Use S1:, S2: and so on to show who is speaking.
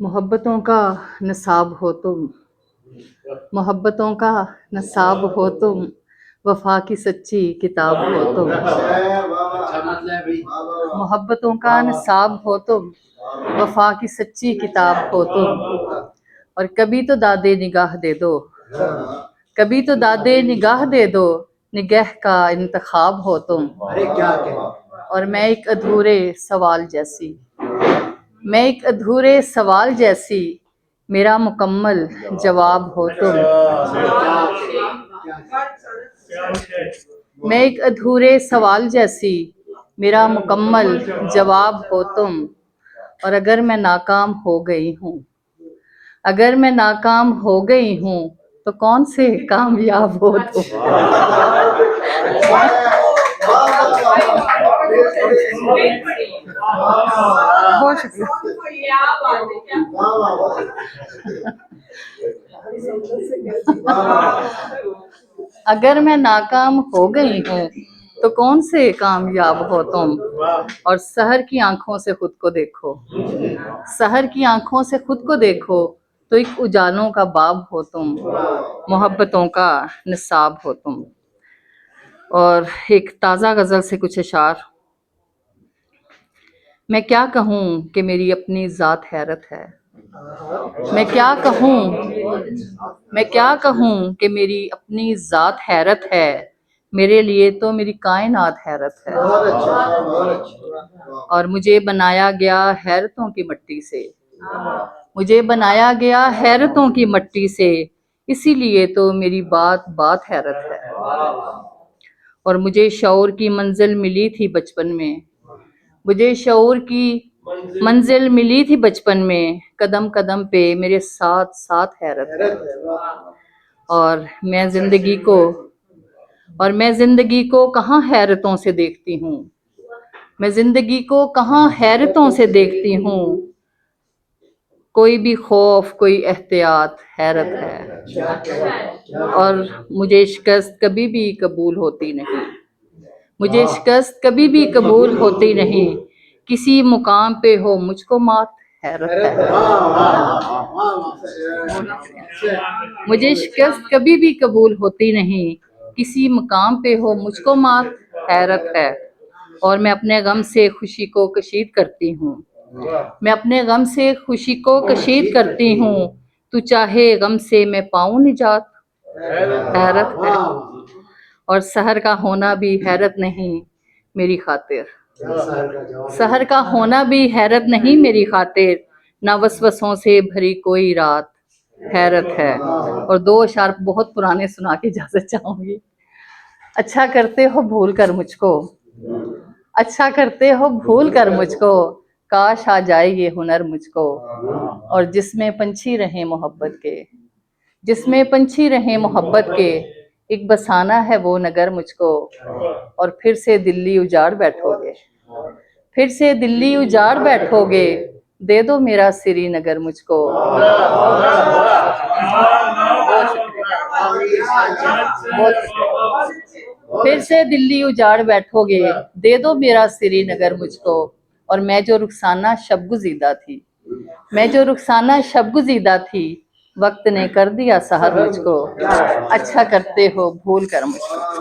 S1: मोहब्बतों का नसाब हो तुम, मोहब्बतों का नसाब हो तुम, वफा की सच्ची किताब हो तुम। मोहब्बतों का नसाब हो तुम, वफा की सच्ची किताब हो तुम। और कभी तो दादे निगाह दे दो, कभी तो दादे निगाह दे दो, निगाह का इंतखाब हो तुम। और मैं एक अधूरे सवाल जैसी, मैं एक अधूरे सवाल जैसी, मेरा मुकम्मल जवाब हो तुम। मैं एक अधूरे सवाल जैसी, मेरा मुकम्मल जवाब हो तुम। और अगर मैं नाकाम हो गई हूँ, अगर मैं नाकाम हो गई हूँ, तो कौन से कामयाब हो तुम। बहुत शुक्रिया। अगर मैं नाकाम हो गई हूँ, तो कौन से कामयाब हो तुम। और सहर की आंखों से खुद को देखो, सहर की आंखों से खुद को देखो, तो एक उजालों का बाब हो तुम, मोहब्बतों का निसाब हो तुम। और एक ताज़ा गज़ल से कुछ अशार। मैं क्या कहूँ कि मेरी अपनी ज़ात हैरत है, मैं क्या कहूँ, मैं क्या कहूँ कि मेरी अपनी ज़ात हैरत है, मेरे लिए तो मेरी कायनात हैरत है। और मुझे बनाया गया हैरतों की मिट्टी से, मुझे बनाया गया हैरतों की मिट्टी से, इसीलिए तो मेरी बात बात हैरत है। और मुझे शऊर की मंजिल मिली थी बचपन में, मुझे शऊर की मंजिल मिली थी बचपन में, कदम कदम पे मेरे साथ साथ हैरत है। और मैं जिंदगी को, और मैं जिंदगी को कहाँ हैरतों से देखती हूँ, मैं जिंदगी को कहाँ हैरतों से देखती हूँ। कोई भी खौफ कोई एहतियात हैरत है। और मुझे शिकस्त कभी भी कबूल होती नहीं, मुझे शिकस्त कभी भी कबूल होती नहीं, किसी मुकाम पे हो मुझको मात हैरत है। मुझे शिकस्त कभी भी कबूल होती नहीं, किसी मुकाम पे हो मुझको मात हैरत है। और मैं अपने गम से खुशी को कशीद करती हूँ, मैं अपने गम से खुशी को कशीद करती हूँ, तू चाहे गम से मैं पाऊँ निजात हैरत है। और सहर का होना भी हैरत नहीं मेरी खातिर, सहर का होना भी हैरत नहीं मेरी खातिर, ना वसवसों से भरी कोई रात हैरत है। और दो अशार बहुत पुराने सुना के इजाजत चाहूंगी। अच्छा करते हो भूल कर मुझको, अच्छा करते हो भूल कर मुझको, काश आ जाए ये हुनर मुझको। और जिसमें पंछी रहे मोहब्बत के, जिसमें पंछी रहे मोहब्बत के, एक बसाना है वो नगर मुझको। और फिर से दिल्ली उजाड़ बैठोगे, फिर से दिल्ली उजाड़ बैठोगे, दे दो मेरा श्रीनगर मुझको। फिर से दिल्ली उजाड़ बैठोगे, दे दो मेरा श्रीनगर मुझको। और मैं जो रुखसाना शबगुज़ीदा थी, मैं जो रुखसाना शबगुज़ीदा थी, वक्त ने कर दिया सहर मुझको। अच्छा करते हो भूल कर मुझको।